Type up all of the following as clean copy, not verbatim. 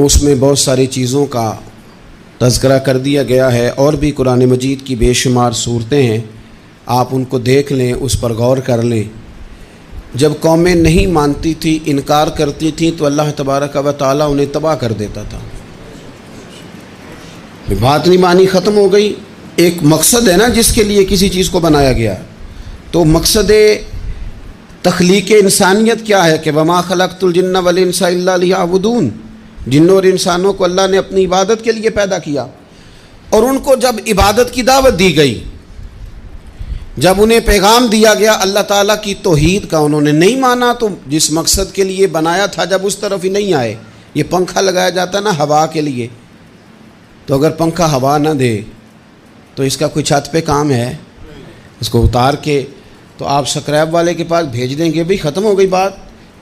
اس میں بہت ساری چیزوں کا تذکرہ کر دیا گیا ہے، اور بھی قرآن مجید کی بے شمار صورتیں ہیں، آپ ان کو دیکھ لیں، اس پر غور کر لیں۔ جب قومیں نہیں مانتی تھی، انکار کرتی تھیں، تو اللہ تبارک و تعالیٰ انہیں تباہ کر دیتا تھا۔ بات نہیں مانی، ختم ہو گئی۔ ایک مقصد ہے نا جس کے لیے کسی چیز کو بنایا گیا، تو مقصد تخلیق انسانیت کیا ہے کہ وما خلقت الجن والانس الا لیعبدون، جنوں اور انسانوں کو اللہ نے اپنی عبادت کے لیے پیدا کیا، اور ان کو جب عبادت کی دعوت دی گئی، جب انہیں پیغام دیا گیا اللہ تعالیٰ کی توحید کا، انہوں نے نہیں مانا، تو جس مقصد کے لیے بنایا تھا جب اس طرف ہی نہیں آئے۔ یہ پنکھا لگایا جاتا نا ہوا کے لیے، تو اگر پنکھا ہوا نہ دے تو اس کا کوئی چھت پہ کام ہے؟ اس کو اتار کے تو آپ سکریب والے کے پاس بھیج دیں گے، بھی ختم ہو گئی بات۔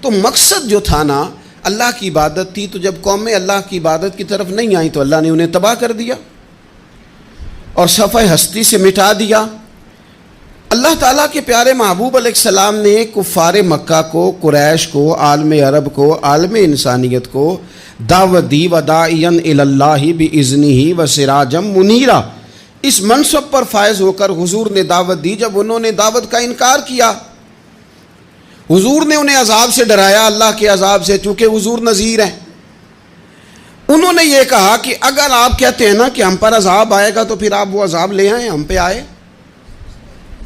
تو مقصد جو تھا نا اللہ کی عبادت تھی، تو جب قومیں اللہ کی عبادت کی طرف نہیں آئیں تو اللہ نے انہیں تباہ کر دیا اور صفحہ ہستی سے مٹا دیا۔ اللہ تعالیٰ کے پیارے محبوب علیہ السلام نے کفار مکہ کو، قریش کو، عالم عرب کو، عالم انسانیت کو دعوت دی، وداعیا الی اللہ باذنہ وسراجا منیرا۔ اس منصب پر فائز ہو کر حضور نے دعوت دی۔ جب انہوں نے دعوت کا انکار کیا، حضور نے انہیں عذاب سے ڈرایا، اللہ کے عذاب سے، چونکہ حضور نذیر ہیں۔ انہوں نے یہ کہا کہ اگر آپ کہتے ہیں نا کہ ہم پر عذاب آئے گا تو پھر آپ وہ عذاب لے آئیں، ہم پہ آئے۔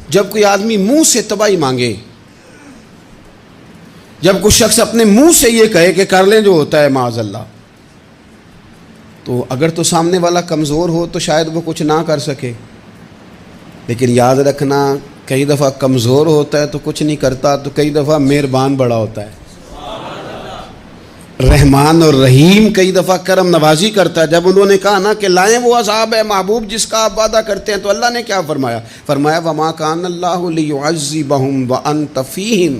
جب کوئی آدمی منہ سے تباہی مانگے، جب کوئی شخص اپنے منہ سے یہ کہے کہ کر لیں جو ہوتا ہے معاذ اللہ، تو اگر تو سامنے والا کمزور ہو تو شاید وہ کچھ نہ کر سکے، لیکن یاد رکھنا کئی دفعہ کمزور ہوتا ہے تو کچھ نہیں کرتا، تو کئی دفعہ مہربان بڑا ہوتا ہے، رحمان اور رحیم کئی دفعہ کرم نوازی کرتا ہے۔ جب انہوں نے کہا نا کہ لائیں وہ عذاب ہے محبوب جس کا آپ وعدہ کرتے ہیں، تو اللہ نے کیا فرمایا؟ فرمایا وما کان اللہ لیعذبہم وانت فیہم۔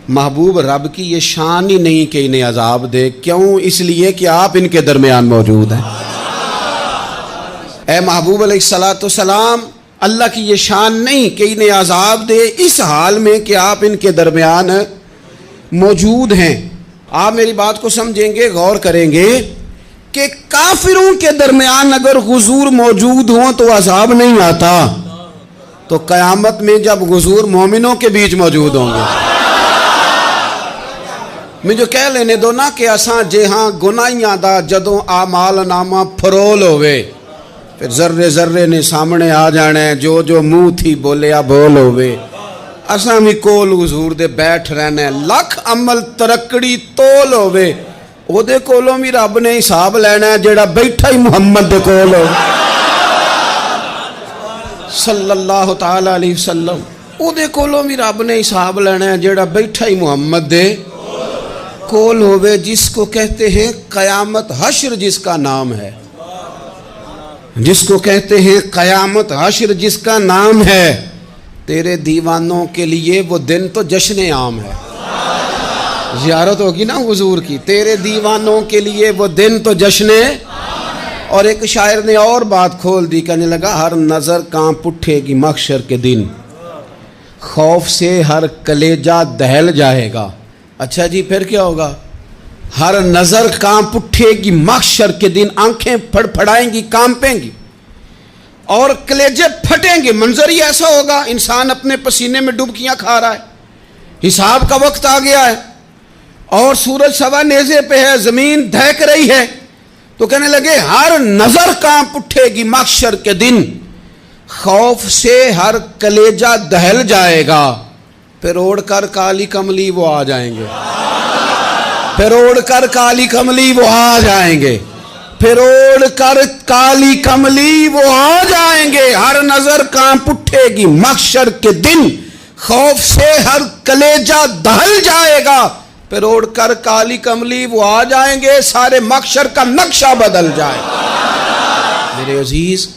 محبوب رب کی یہ شان ہی نہیں کہ انہیں عذاب دے، کیوں؟ اس لیے کہ آپ ان کے درمیان موجود ہیں۔ اے محبوب علیہ السلام، اللہ کی یہ شان نہیں کہ انہیں عذاب دے اس حال میں کہ آپ ان کے درمیان موجود ہیں۔ آپ میری بات کو سمجھیں گے، غور کریں گے کہ کافروں کے درمیان اگر حضور موجود ہوں تو عذاب نہیں آتا، تو قیامت میں جب حضور مومنوں کے بیچ موجود ہوں گے، مجھے کہہ لینے دو نا کہ اساں جہاں گناہیاں دا جدوں اعمال نامہ پھرول ہوئے، پھر ذرے ذرے نے سامنے آ جانا ہے، جو جو منہ تھی بولیا بول ہوئے، اساں بھی کول حضور دے بیٹھ رہنا ہے، لکھ عمل ترکڑی تول ہوئے، او دے کولوں بھی رب نے حساب لینا ہے جیڑا بیٹھا ہی محمد دے کول ہو صلی اللہ تعالی علیہ وسلم، او دے کولوں بھی رب نے حساب لینا ہے جیڑا بیٹھا ہی محمد دے کول ہوئے، جس کو کہتے ہیں قیامت حشر، جس کا نام ہے، جس کو کہتے ہیں قیامت حشر، جس کا نام ہے۔ تیرے دیوانوں کے لیے وہ دن تو جشن عام ہے، زیارت ہوگی نا حضور کی، تیرے دیوانوں کے لیے وہ دن تو جشن۔ اور ایک شاعر نے اور بات کھول دی، کہنے لگا ہر نظر کانپ اٹھے گی محشر کے دن، خوف سے ہر کلیجہ دہل جائے گا۔ اچھا جی پھر کیا ہوگا؟ ہر نظر کانپ اٹھے گی محشر کے دن، آنکھیں پھڑ پھڑائیں گی، کانپیں گی اور کلیجے پھٹیں گے۔ منظر ہی ایسا ہوگا، انسان اپنے پسینے میں ڈبکیاں کھا رہا ہے، حساب کا وقت آ گیا ہے اور سورج سوا نیزے پہ ہے، زمین دہک رہی ہے، تو کہنے لگے ہر نظر کانپ اٹھے گی محشر کے دن، خوف سے ہر کلیجہ دہل جائے گا، پھر اوڑھ کر کالی کملی وہ آ جائیں گے، پھر اوڑھ کر کالی کملی وہ آ جائیں گے، پھر اوڑھ کر کالی کملی وہ آ جائیں گے، ہر نظر کانپ اٹھے گی محشر کے دن، خوف سے ہر کلیجہ دہل جائے گا، پھر اوڑھ کر کالی کملی وہ آ جائیں گے، سارے محشر کا نقشہ بدل جائے گا۔ میرے عزیز،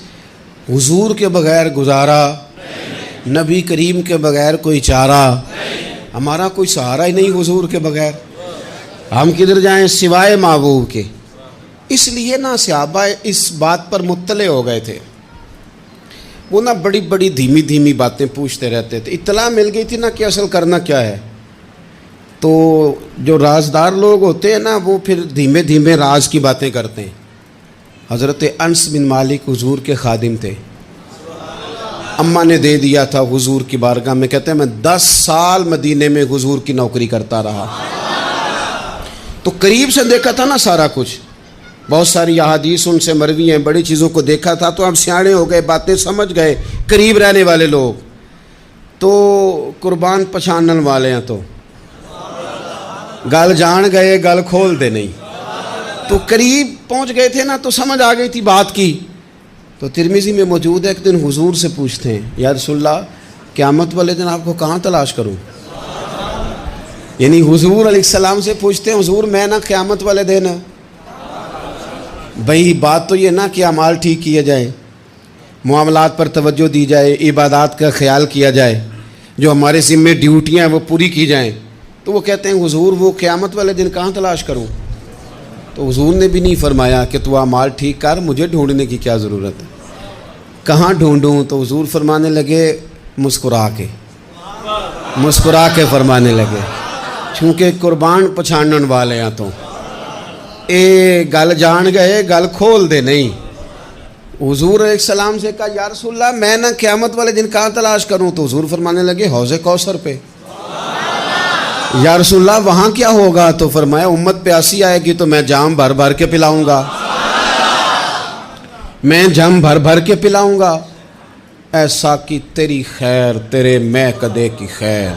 حضور کے بغیر گزارا، نبی کریم کے بغیر کوئی چارہ، ہمارا کوئی سہارا ہی نہیں حضور کے بغیر، ہم کدھر جائیں سوائے محبوب کے۔ اس لیے نا صحابہ اس بات پر مطلع ہو گئے تھے، وہ نا بڑی بڑی دھیمی دھیمی باتیں پوچھتے رہتے تھے، اطلاع مل گئی تھی نا کہ اصل کرنا کیا ہے۔ تو جو رازدار لوگ ہوتے ہیں نا وہ پھر دھیمے دھیمے راز کی باتیں کرتے ہیں. حضرت انس بن مالک حضور کے خادم تھے. اماں نے دے دیا تھا حضور کی بارگاہ میں. کہتے ہیں میں 10 سال مدینے میں حضور کی نوکری کرتا رہا, تو قریب سے دیکھا تھا نا سارا کچھ. بہت ساری احادیث ان سے مروی ہیں, بڑی چیزوں کو دیکھا تھا. تو ہم سیانے ہو گئے, باتیں سمجھ گئے, قریب رہنے والے لوگ. تو قربان پچھانن والے ہیں, تو گل جان گئے گل کھول دے نہیں. تو قریب پہنچ گئے تھے نا, تو سمجھ آ گئی تھی بات کی. تو ترمذی میں موجود ہے, ایک دن حضور سے پوچھتے ہیں یا رسول اللہ قیامت والے دن آپ کو کہاں تلاش کروں. یعنی حضور علیہ السلام سے پوچھتے ہیں حضور میں نا قیامت والے دن, بھئی بات تو یہ نا کہ اعمال ٹھیک کیے جائیں, معاملات پر توجہ دی جائے, عبادات کا خیال کیا جائے, جو ہمارے ذمہ ڈیوٹیاں ہیں وہ پوری کی جائیں. تو وہ کہتے ہیں حضور وہ قیامت والے دن کہاں تلاش کروں. تو حضور نے بھی نہیں فرمایا کہ تو اعمال ٹھیک کر, مجھے ڈھونڈنے کی کیا ضرورت ہے, کہاں ڈھونڈوں. تو حضور فرمانے لگے مسکرا کے فرمانے لگے, چونکہ قربان پچھانن والے ہیں تو اے گل جان گئے گل کھول دے نہیں. حضور علیہ السلام سے کہا یا رسول اللہ میں نہ قیامت والے دن کہاں تلاش کروں. تو حضور فرمانے لگے حوض کوثر پہ. یا رسول اللہ وہاں کیا ہوگا. تو فرمایا امت پیاسی آئے گی تو میں جام بھر بھر کے پلاؤں گا, میں جام بھر بھر کے پلاؤں گا. ایسا کی تیری خیر تیرے میں کدے کی خیر,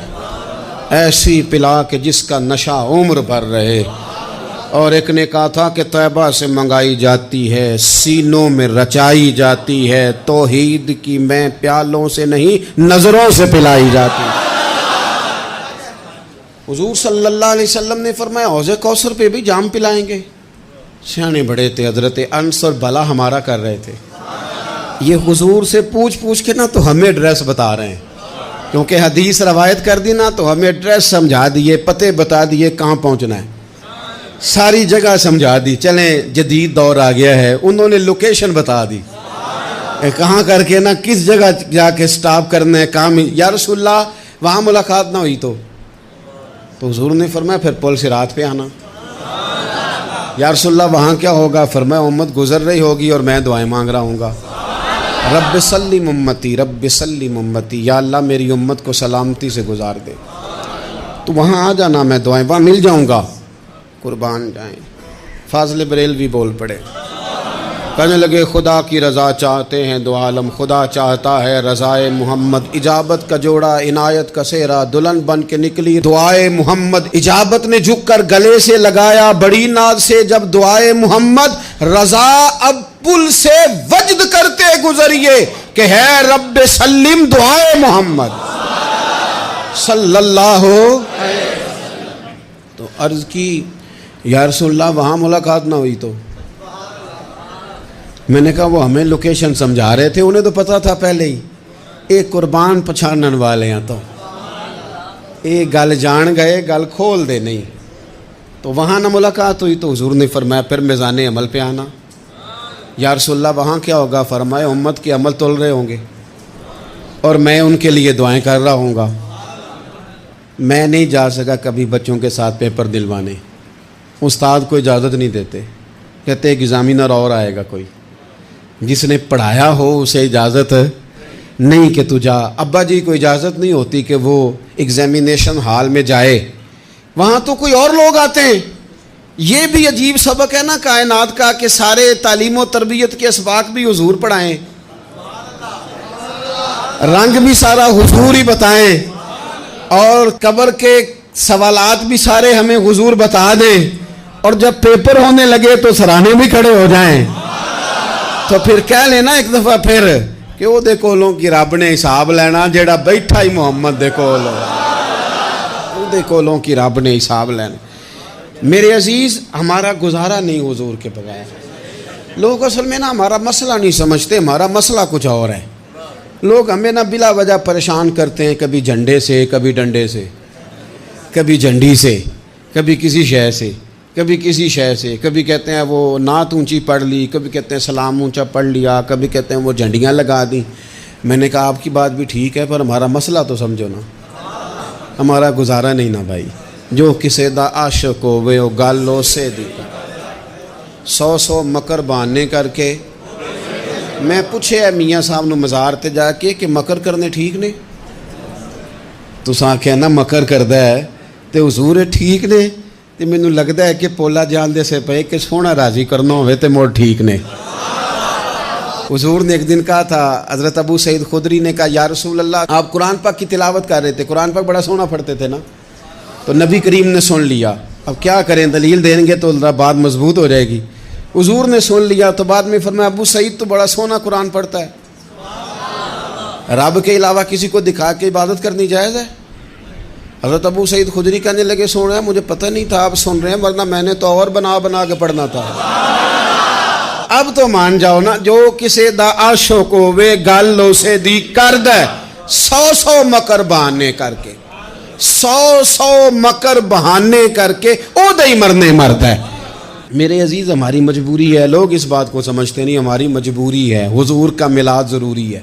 ایسی پلا کہ جس کا نشہ عمر بھر رہے. اور ایک نے کہا تھا کہ طیبہ سے منگائی جاتی ہے, سینوں میں رچائی جاتی ہے, توحید کی میں پیالوں سے نہیں نظروں سے پلائی جاتی. حضور صلی اللہ علیہ وسلم نے فرمایا حوض کوثر پہ بھی جام پلائیں گے. سیانے بڑے تھے حضرت انس, اور بھلا ہمارا کر رہے تھے. یہ حضور سے پوچھ کے نا تو ہمیں ایڈریس بتا رہے ہیں, کیونکہ حدیث روایت کر دی نا تو ہمیں ایڈریس سمجھا دیے, پتے بتا دیے کہاں پہنچنا ہے, ساری جگہ سمجھا دی. چلیں جدید دور آ گیا ہے, انہوں نے لوکیشن بتا دی کہاں کر کے نا کس جگہ جا کے سٹاپ کرنا ہے کام. یا رسول اللہ وہاں ملاقات نہ ہوئی تو حضور نے فرمایا پھر پل صراط پہ آنا. یا رسول اللہ وہاں کیا ہوگا. فرمایا امت گزر رہی ہوگی اور میں دعائیں مانگ رہا ہوں گا, رب سلم امتی رب سلم امتی, یا اللہ میری امت کو سلامتی سے گزار دے. تو وہاں آ جانا, میں دعائیں وہاں مل جاؤں گا. قربان جائیں. فاضل بریلوی بول پڑے, کہنے لگے خدا کی رضا چاہتے ہیں دو عالم, خدا چاہتا ہے رضائے محمد. اجابت کا جوڑا عنایت کا سہرا, دلہن بن کے نکلی دعائے محمد. اجابت نے جھک کر گلے سے لگایا بڑی ناز سے جب دعائے محمد. رضا اب پل سے وجد کرتے گزریے کہ ہے رب سلم دعائے محمد صلی اللہ علیہ. تو عرض کی یا رسول اللہ وہاں ملاقات نہ ہوئی. تو میں نے کہا وہ ہمیں لوکیشن سمجھا رہے تھے, انہیں تو پتا تھا پہلے ہی. ایک قربان پچھانن والے ہیں, تو ایک گل جان گئے گل کھول دے نہیں. تو وہاں نہ ملاقات ہوئی تو حضور نے فرمایا پھر میزان عمل پہ آنا. یا رسول اللہ وہاں کیا ہوگا. فرمایا امت کے عمل تول رہے ہوں گے اور میں ان کے لیے دعائیں کر رہا ہوں گا. میں نہیں جا سکا کبھی بچوں کے ساتھ پیپر دلوانے, استاد کو اجازت نہیں دیتے, کہتے ایک ایگزامینر اور آئے گا کوئی, جس نے پڑھایا ہو اسے اجازت نہیں کہ تو جا. ابا جی کو اجازت نہیں ہوتی کہ وہ ایگزامینیشن ہال میں جائے, وہاں تو کوئی اور لوگ آتے ہیں. یہ بھی عجیب سبق ہے نا کائنات کا کہ سارے تعلیم و تربیت کے اسباق بھی حضور پڑھائیں, رنگ بھی سارا حضور ہی بتائیں, اور قبر کے سوالات بھی سارے ہمیں حضور بتا دیں, اور جب پیپر ہونے لگے تو سرانے بھی کھڑے ہو جائیں. تو پھر کہہ لینا ایک دفعہ پھر کہ وہ دے کولوں کی رب نے حساب لینا, جیڑا بیٹھا ہی محمد دے کول, وہ دے کولوں کی رب نے حساب لینا. میرے عزیز ہمارا گزارا نہیں حضور کے بغیر. لوگ اصل میں نا ہمارا مسئلہ نہیں سمجھتے, ہمارا مسئلہ کچھ اور ہے. لوگ ہمیں نا بلا وجہ پریشان کرتے ہیں, کبھی جھنڈے سے, کبھی ڈنڈے سے, کبھی جھنڈی سے, کبھی کسی شے سے, کبھی کسی شے سے. کبھی کہتے ہیں وہ نعت اونچی پڑھ لی, کبھی کہتے ہیں سلام اونچا پڑھ لیا, کبھی کہتے ہیں وہ جھنڈیاں لگا دیں. میں نے کہا آپ کی بات بھی ٹھیک ہے, پر ہمارا مسئلہ تو سمجھو نا, ہمارا گزارا نہیں نا بھائی. جو کسے دا عاشق ہوئے او گل اسے دی 100 مکر بہانے کر کے میں پوچھے میاں صاحب نو مزار تے جا کے کہ مکر کرنے ٹھیک نے تساں آکھیا نا مکر کردا ہے تے حضور ٹھیک نے تے مینوں لگدا ہے کہ پولا جان دے سے پے کہ سونا راضی کرنا ہوئے تے موڑ ٹھیک نے حضور نے ایک دن کہا تھا حضرت ابو سعید خدری نے کہا یا رسول اللہ آپ قرآن پاک کی تلاوت کر رہے تھے قرآن پاک بڑا سونا پڑھتے تھے نا تو نبی کریم نے سن لیا اب کیا کریں دلیل دیں گے تو بات مضبوط ہو جائے گی حضور نے سن لیا تو بعد میں فرمایا ابو سعید تو بڑا سونا قرآن پڑھتا ہے رب کے علاوہ کسی کو دکھا کے عبادت کرنی جائز ہے حضرت ابو سعید خدری کہنے لگے سن رہے ہیں مجھے پتہ نہیں تھا آپ سن رہے ہیں ورنہ میں نے تو اور بنا کے پڑھنا تھا اب تو مان جاؤ نا جو کسے دا عاشق ہوئے گل اسے دی کرد ہے 100 مکر بہانے کر کے 100 مکر بہانے کر کے او دہی مرنے مرد ہے میرے عزیز ہماری مجبوری ہے لوگ اس بات کو سمجھتے نہیں ہماری مجبوری ہے حضور کا میلاد ضروری ہے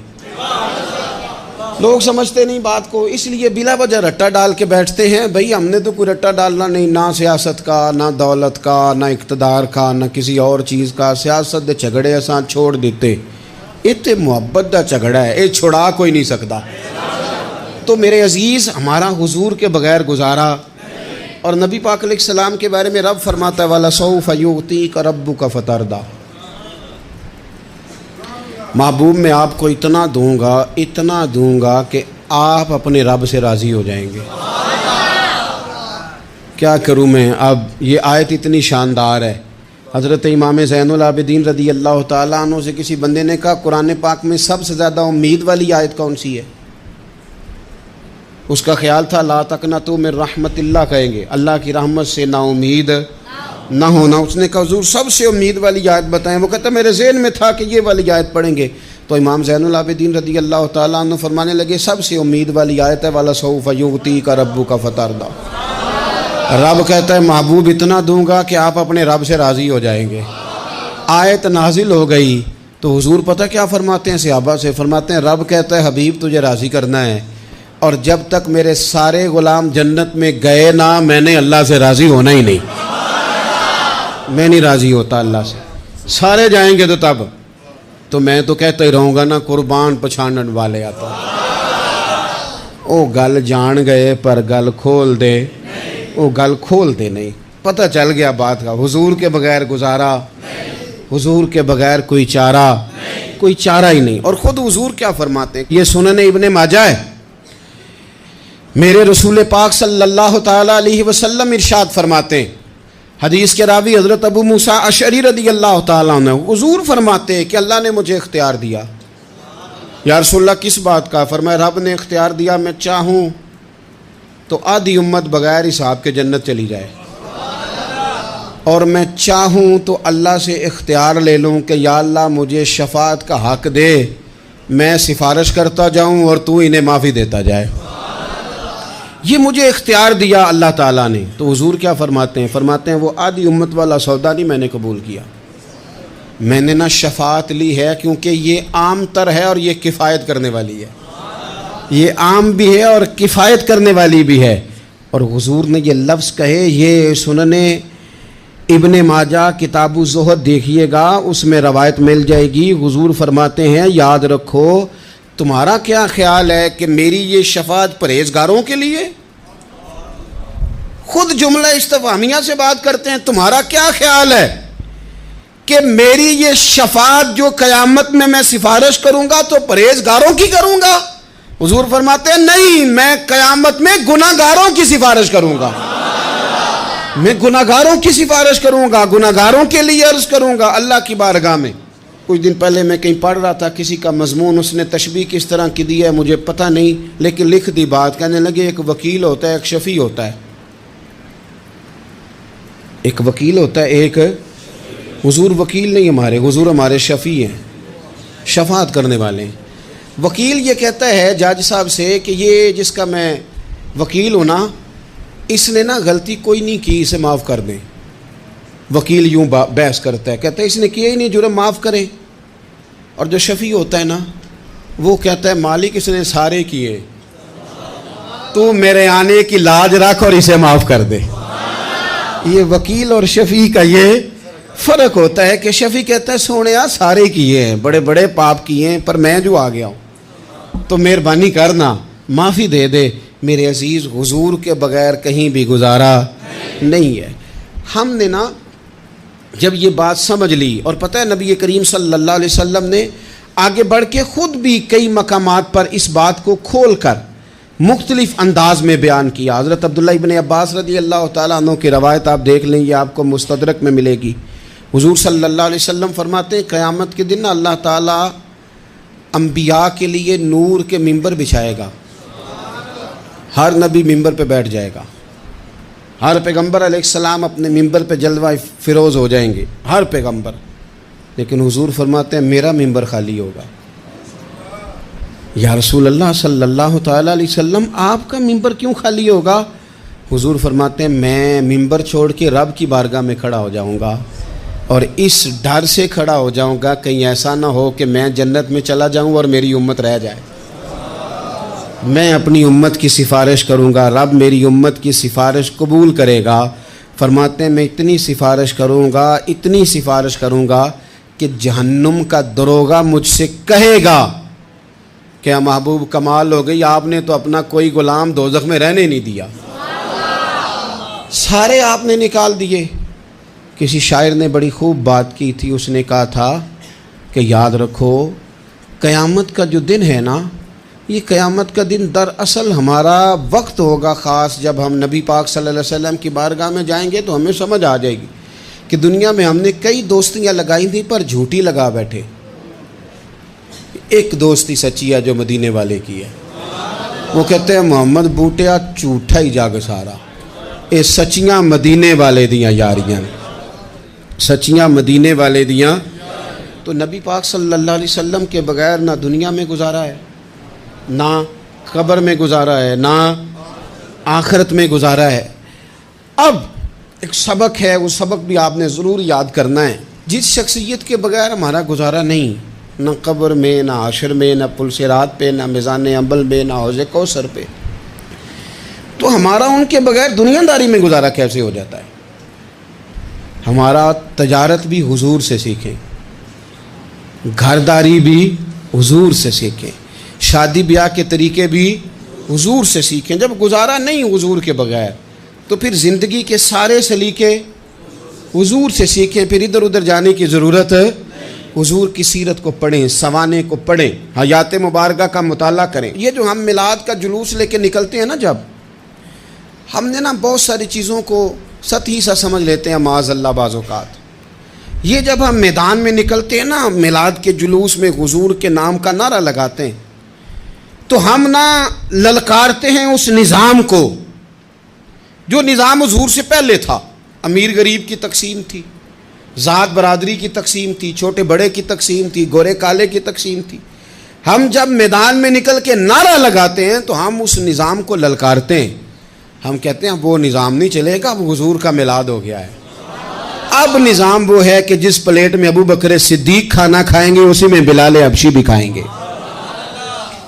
لوگ سمجھتے نہیں بات کو اس لیے بلا وجہ رٹا ڈال کے بیٹھتے ہیں بھئی ہم نے تو کوئی رٹا ڈالنا نہیں نہ سیاست کا نہ دولت کا نہ اقتدار کا نہ کسی اور چیز کا سیاست دے جھگڑے اساں چھوڑ دیتے اتنے محبت دا جھگڑا ہے یہ چھڑا کوئی نہیں سکتا تو میرے عزیز ہمارا حضور کے بغیر گزارا اور نبی پاک علیہ السلام کے بارے میں رب فرماتا ہے وَلَسَوْفَ يُعْطِيكَ رَبُّكَ فَتَرْضَىٰ محبوب میں آپ کو اتنا دوں گا کہ آپ اپنے رب سے راضی ہو جائیں گے کیا کروں میں اب یہ آیت اتنی شاندار ہے حضرت امام زین العابدین رضی اللہ تعالیٰ عنہ سے کسی بندے نے کہا قرآن پاک میں سب سے زیادہ امید والی آیت کون سی ہے اس کا خیال تھا لا تقنطوا من رحمت اللہ کہیں گے اللہ کی رحمت سے نا امید نہ ہونا اس نے کہا حضور سب سے امید والی آیت بتائیں وہ کہتا میرے ذہن میں تھا کہ یہ والی آیت پڑھیں گے تو امام زین العابدین رضی اللہ تعالیٰ عنہ فرمانے لگے سب سے امید والی آیت ہے وَلَسَوْفَ يُعْطِيكَ رَبُّكَ فَتَرْضَىٰ رب کہتا ہے محبوب اتنا دوں گا کہ آپ اپنے رب سے راضی ہو جائیں گے آیت نازل ہو گئی تو حضور پتہ کیا فرماتے ہیں صحابہ سے فرماتے ہیں رب کہتا ہے حبیب تجھے راضی کرنا ہے اور جب تک میرے سارے غلام جنت میں گئے نہ میں نے اللہ سے راضی ہونا ہی نہیں میں نہیں راضی ہوتا اللہ سے سارے جائیں گے تو تب تو میں تو کہتا ہی رہوں گا نا قربان پچھانن والے آتا او گل جان گئے پر گل کھول دے او گل کھول دے نہیں پتہ چل گیا بات کا حضور کے بغیر گزارا حضور کے بغیر کوئی چارہ ہی نہیں اور خود حضور کیا فرماتے ہیں یہ سنن ابن ماجہ ہے میرے رسول پاک صلی اللہ تعالیٰ علیہ وسلم ارشاد فرماتے ہیں حدیث کے راوی حضرت ابو موسیٰ اشعری رضی اللہ تعالیٰ عنہ حضور فرماتے ہیں کہ اللہ نے مجھے اختیار دیا یا رسول اللہ کس بات کا فرمایا رب نے اختیار دیا میں چاہوں تو آدھی امت بغیر حساب کے جنت چلی جائے اور میں چاہوں تو اللہ سے اختیار لے لوں کہ یا اللہ مجھے شفاعت کا حق دے میں سفارش کرتا جاؤں اور تو انہیں معافی دیتا جائے یہ مجھے اختیار دیا اللہ تعالیٰ نے تو حضور کیا فرماتے ہیں وہ آدھی امت والا سودا نہیں میں نے قبول کیا میں نے نہ شفاعت لی ہے کیونکہ یہ عام تر ہے اور یہ کفایت کرنے والی ہے یہ عام بھی ہے اور کفایت کرنے والی بھی ہے اور حضور نے یہ لفظ کہے یہ سنن ابن ماجہ کتاب الزہد دیکھیے گا اس میں روایت مل جائے گی حضور فرماتے ہیں یاد رکھو تمہارا کیا خیال ہے کہ میری یہ شفاعت پرہیزگاروں کے لیے خود جملہ استفہامیہ سے بات کرتے ہیں تمہارا کیا خیال ہے کہ میری یہ شفاعت جو قیامت میں میں سفارش کروں گا تو پرہیزگاروں کی کروں گا حضور فرماتے ہیں نہیں میں قیامت میں گناہگاروں کی سفارش کروں گا میں گناہگاروں کی سفارش کروں گا گناہگاروں کے لیے عرض کروں گا اللہ کی بارگاہ میں کچھ دن پہلے میں کہیں پڑھ رہا تھا کسی کا مضمون اس نے تشبیہ کس طرح کی دی ہے مجھے پتہ نہیں لیکن لکھ دی بات کہنے لگے ایک وکیل ہوتا ہے ایک شفیع ہوتا ہے ایک وکیل ہوتا ہے ایک حضور وکیل نہیں ہمارے حضور ہمارے شفیع ہیں شفاعت کرنے والے ہیں وکیل یہ کہتا ہے جج صاحب سے کہ یہ جس کا میں وکیل ہوں نا اس نے نا غلطی کوئی نہیں کی اسے معاف کر دیں وکیل یوں بحث کرتا ہے کہتا ہے اس نے کیا ہی نہیں جرم معاف کریں اور جو شفیع ہوتا ہے نا وہ کہتا ہے مالک اس نے سارے کیے تو میرے آنے کی لاج رکھ اور اسے معاف کر دے. یہ وکیل اور شفیع کا یہ فرق ہوتا ہے کہ شفیع کہتا ہے سونے سارے کیے ہیں, بڑے بڑے پاپ کیے ہیں, پر میں جو آ گیا ہوں تو مہربانی کرنا معافی دے دے. میرے عزیز, حضور کے بغیر کہیں بھی گزارا نہیں ہے. ہم نے نا جب یہ بات سمجھ لی, اور پتہ ہے نبی کریم صلی اللہ علیہ وسلم نے آگے بڑھ کے خود بھی کئی مقامات پر اس بات کو کھول کر مختلف انداز میں بیان کیا. حضرت عبداللہ ابن عباس رضی اللہ تعالیٰ عنہ کی روایت آپ دیکھ لیں, یہ آپ کو مستدرک میں ملے گی. حضور صلی اللہ علیہ وسلم فرماتے ہیں قیامت کے دن اللہ تعالیٰ انبیاء کے لیے نور کے ممبر بچھائے گا. ہر نبی ممبر پہ بیٹھ جائے گا, ہر پیغمبر علیہ السلام اپنے ممبر پہ جلوہ فروز ہو جائیں گے, ہر پیغمبر. لیکن حضور فرماتے ہیں میرا ممبر خالی ہوگا. یا رسول اللہ صلی اللہ تعالیٰ علیہ وسلم آپ کا ممبر کیوں خالی ہوگا؟ حضور فرماتے ہیں میں ممبر چھوڑ کے رب کی بارگاہ میں کھڑا ہو جاؤں گا, اور اس ڈر سے کھڑا ہو جاؤں گا کہیں ایسا نہ ہو کہ میں جنت میں چلا جاؤں اور میری امت رہ جائے. میں اپنی امت کی سفارش کروں گا, رب میری امت کی سفارش قبول کرے گا. فرماتے ہیں میں اتنی سفارش کروں گا کہ جہنم کا دروغہ مجھ سے کہے گا کہ محبوب کمال ہو گئی, آپ نے تو اپنا کوئی غلام دوزخ میں رہنے نہیں دیا, سارے آپ نے نکال دیے. کسی شاعر نے بڑی خوب بات کی تھی, اس نے کہا تھا کہ یاد رکھو قیامت کا جو دن ہے نا, یہ قیامت کا دن دراصل ہمارا وقت ہوگا خاص. جب ہم نبی پاک صلی اللہ علیہ وسلم کی بارگاہ میں جائیں گے تو ہمیں سمجھ آ جائے گی کہ دنیا میں ہم نے کئی دوستیاں لگائی تھیں پر جھوٹی لگا بیٹھے. ایک دوستی سچی ہے جو مدینے والے کی ہے, وہ کہتے ہیں محمد بوٹیا جھوٹا ہی جاگ سارا. یہ سچیاں مدینے والے دیاں یاریاں, سچیاں مدینے والے دیاں. تو نبی پاک صلی اللہ علیہ وسلم کے بغیر نہ دنیا میں گزارا ہے, نہ قبر میں گزارا ہے, نہ آخرت میں گزارا ہے. اب ایک سبق ہے, وہ سبق بھی آپ نے ضرور یاد کرنا ہے. جس شخصیت کے بغیر ہمارا گزارا نہیں, نہ قبر میں, نہ حشر میں, نہ پل صراط پہ, نہ میزان عمل میں, نہ حوض کوثر پہ, تو ہمارا ان کے بغیر دنیا داری میں گزارا کیسے ہو جاتا ہے؟ ہمارا تجارت بھی حضور سے سیکھیں, گھرداری بھی حضور سے سیکھیں, شادی بیاہ کے طریقے بھی حضور سے سیکھیں. جب گزارا نہیں حضور کے بغیر تو پھر زندگی کے سارے سلیقے حضور سے سیکھیں. پھر ادھر ادھر جانے کی ضرورت ہے. حضور کی سیرت کو پڑھیں, سوانے کو پڑھیں, حیات مبارکہ کا مطالعہ کریں. یہ جو ہم میلاد کا جلوس لے کے نکلتے ہیں نا, جب ہم نے نا بہت ساری چیزوں کو سطحی سا سمجھ لیتے ہیں معاذ اللہ بعض اوقات. یہ جب ہم میدان میں نکلتے ہیں نا, میلاد کے جلوس میں حضور کے نام کا نعرہ لگاتے ہیں, تو ہم نا للکارتے ہیں اس نظام کو جو نظام حضور سے پہلے تھا. امیر غریب کی تقسیم تھی, ذات برادری کی تقسیم تھی, چھوٹے بڑے کی تقسیم تھی, گورے کالے کی تقسیم تھی. ہم جب میدان میں نکل کے نعرہ لگاتے ہیں تو ہم اس نظام کو للکارتے ہیں. ہم کہتے ہیں وہ نظام نہیں چلے گا, اب حضور کا میلاد ہو گیا ہے. اب نظام وہ ہے کہ جس پلیٹ میں ابو بکر صدیق کھانا کھائیں گے اسی میں بلال حبشی بھی کھائیں گے.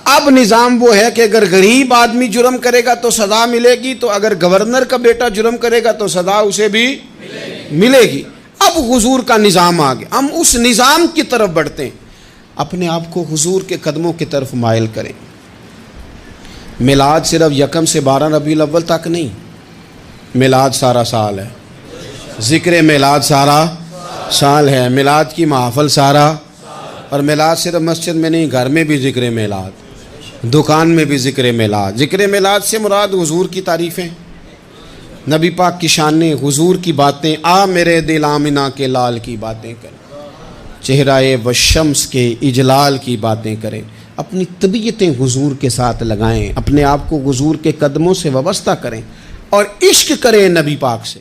اب نظام وہ ہے کہ اگر غریب آدمی جرم کرے گا تو سزا ملے گی, تو اگر گورنر کا بیٹا جرم کرے گا تو سزا اسے بھی ملے گی. اب حضور کا نظام آ گیا, ہم اس نظام کی طرف بڑھتے ہیں. اپنے آپ کو حضور کے قدموں کی طرف مائل کریں. میلاد صرف 1 سے 12 ربیع الاول تک نہیں, میلاد سارا سال ہے, ذکر میلاد سارا سال ہے, میلاد کی محفل سارا. اور میلاد صرف مسجد میں نہیں, گھر میں بھی ذکر میلاد, دکان میں بھی ذکر میلاد. ذکر میلاد سے مراد حضور کی تعریفیں, نبی پاک کی شانیں, حضور کی باتیں. آ میرے دل آمنہ کے لال کی باتیں کریں, چہرہ والشمس کے اجلال کی باتیں کریں. اپنی طبیعتیں حضور کے ساتھ لگائیں, اپنے آپ کو حضور کے قدموں سے وابستہ کریں اور عشق کریں نبی پاک سے.